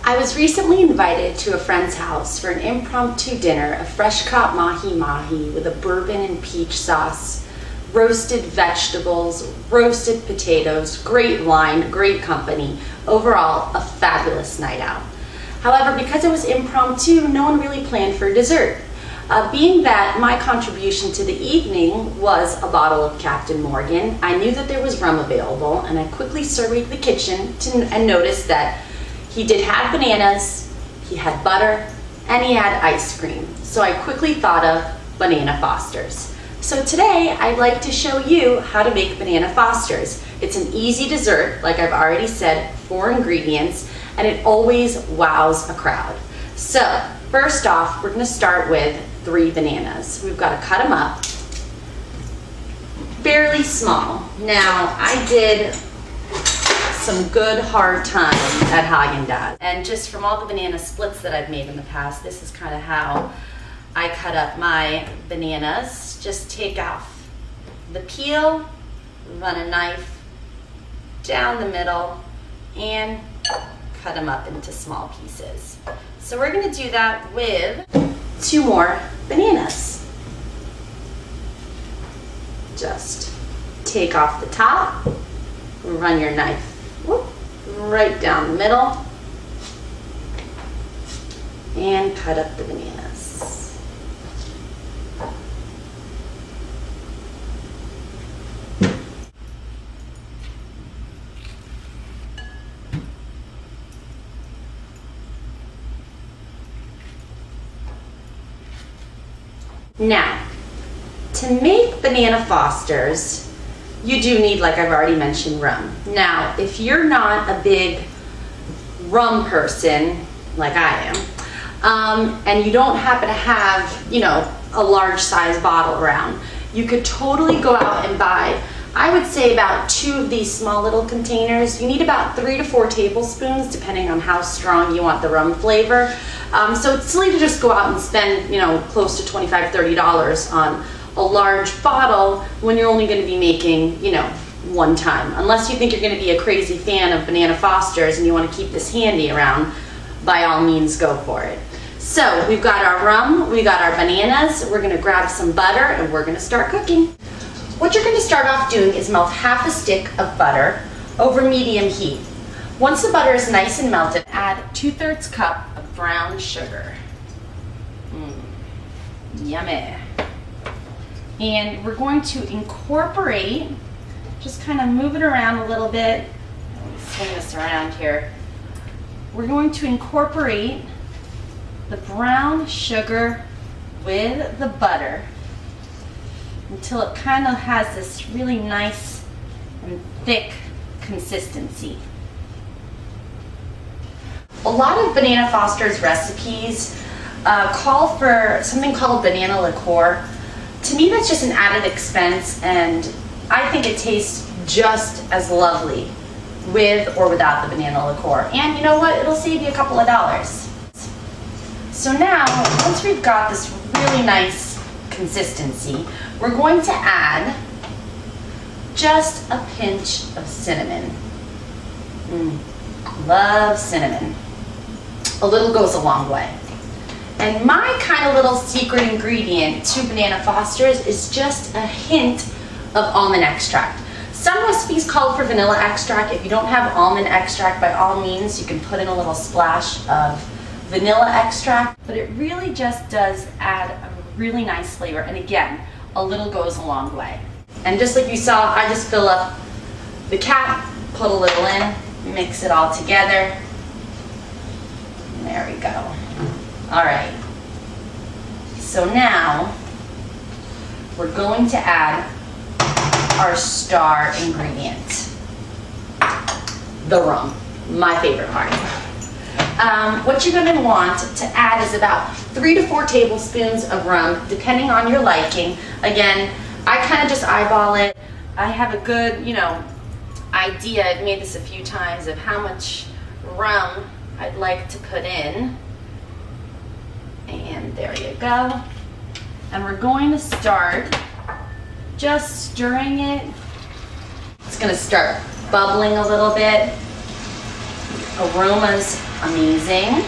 I was recently invited to a friend's house for an impromptu dinner of fresh caught mahi-mahi with a bourbon and peach sauce, roasted vegetables, roasted potatoes, great wine, great company. Overall, a fabulous night out. However, because it was impromptu, no one really planned for dessert. Being that my contribution to the evening was a bottle of Captain Morgan, I knew that there was rum available, and I quickly surveyed the kitchen and noticed that he did have bananas, he had butter, and he had ice cream. So I quickly thought of Banana Fosters. So today I'd like to show you how to make Banana Fosters. It's an easy dessert, like I've already said, 4 ingredients, and it always wows a crowd. So first off, we're going to start with 3 bananas. We've got to cut them up fairly small. Now I did some good hard time at Häagen-Dazs, and just from all the banana splits that I've made in the past, this is kind of how I cut up my bananas. Just take off the peel, run a knife down the middle, and cut them up into small pieces. So we're going to do that with 2 more bananas. Just take off the top, run your knife right down the middle, and cut up the bananas. Now, to make Banana Fosters, you do need, like I've already mentioned, rum. Now, if you're not a big rum person, like I am, and you don't happen to have, a large size bottle around, you could totally go out and buy, I would say, about 2 of these small little containers. You need about 3 to 4 tablespoons, depending on how strong you want the rum flavor. So it's silly to just go out and spend, close to $25, $30 on a large bottle when you're only going to be making, one time. Unless you think you're going to be a crazy fan of Banana Fosters and you want to keep this handy around, by all means go for it. So we've got our rum, we got our bananas, we're going to grab some butter and we're going to start cooking. What you're going to start off doing is melt half a stick of butter over medium heat. Once the butter is nice and melted, add 2/3 cup of brown sugar. Yummy. And we're going to incorporate, just kind of move it around a little bit. Let me swing this around here. We're going to incorporate the brown sugar with the butter until it kind of has this really nice and thick consistency. A lot of Banana Fosters recipes call for something called banana liqueur. To me, that's just an added expense, and I think it tastes just as lovely with or without the banana liqueur. And you know what? It'll save you a couple of dollars. So now, once we've got this really nice consistency, we're going to add just a pinch of cinnamon. Love cinnamon. A little goes a long way. And my kind of little secret ingredient to Banana Fosters is just a hint of almond extract. Some recipes call for vanilla extract. If you don't have almond extract, by all means, you can put in a little splash of vanilla extract. But it really just does add a really nice flavor. And again, a little goes a long way. And just like you saw, I just fill up the cap, put a little in, mix it all together. And there we go. All right, so now we're going to add our star ingredient, the rum, my favorite part. What you're going to want to add is about 3 to 4 tablespoons of rum, depending on your liking. Again, I kind of just eyeball it. I have a good, idea, I've made this a few times, of how much rum I'd like to put in. And there you go. And we're going to start just stirring it. It's going to start bubbling a little bit. Aroma's amazing.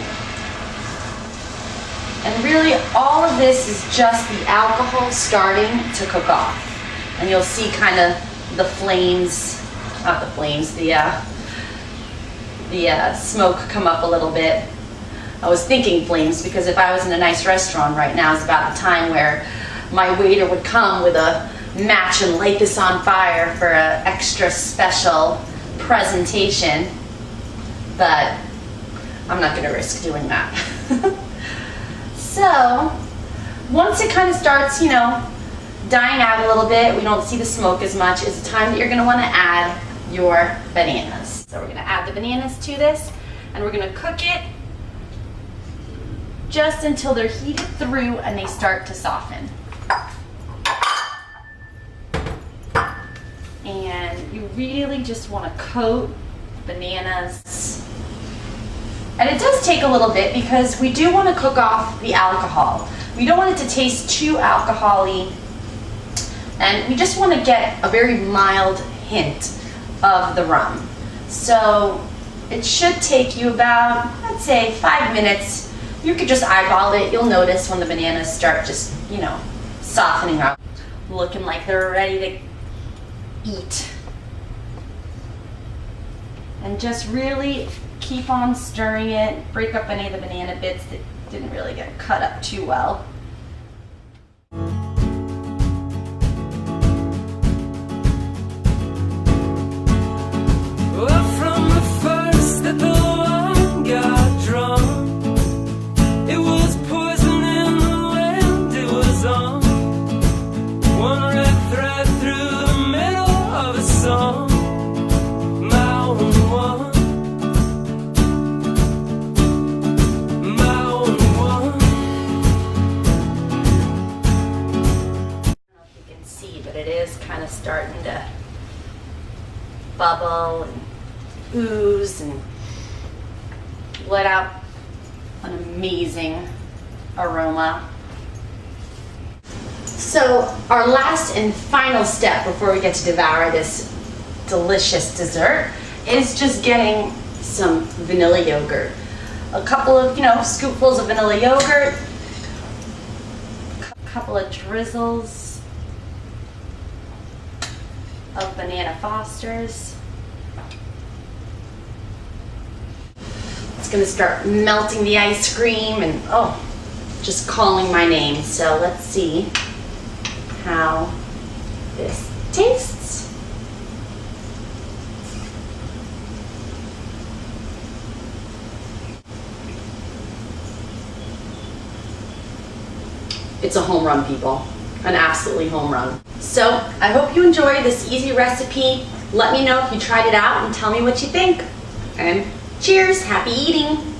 And really all of this is just the alcohol starting to cook off. And you'll see kind of the flames, not the flames, the smoke come up a little bit. I was thinking flames because if I was in a nice restaurant right now, it's about the time where my waiter would come with a match and light this on fire for an extra special presentation. But I'm not going to risk doing that. So once it kind of starts, you know, dying out a little bit, we don't see the smoke as much, is the time that you're going to want to add your bananas. So we're going to add the bananas to this, and we're going to cook it just until they're heated through and they start to soften. And you really just want to coat bananas. And it does take a little bit because we do want to cook off the alcohol. We don't want it to taste too alcohol-y, and we just want to get a very mild hint of the rum. So it should take you about, I'd say, 5 minutes. You could just eyeball it. You'll notice when the bananas start just, you know, softening up, looking like they're ready to eat. And just really keep on stirring it. Break up any of the banana bits that didn't really get cut up too well. Starting to bubble and ooze and let out an amazing aroma. So our last and final step before we get to devour this delicious dessert is just getting some vanilla yogurt. A couple of, scoopfuls of vanilla yogurt, a couple of drizzles of Banana Fosters. It's gonna start melting the ice cream and just calling my name. So let's see how this tastes. It's a home run, people. An absolutely home run. So I hope you enjoy this easy recipe. Let me know if you tried it out and tell me what you think. And cheers, happy eating.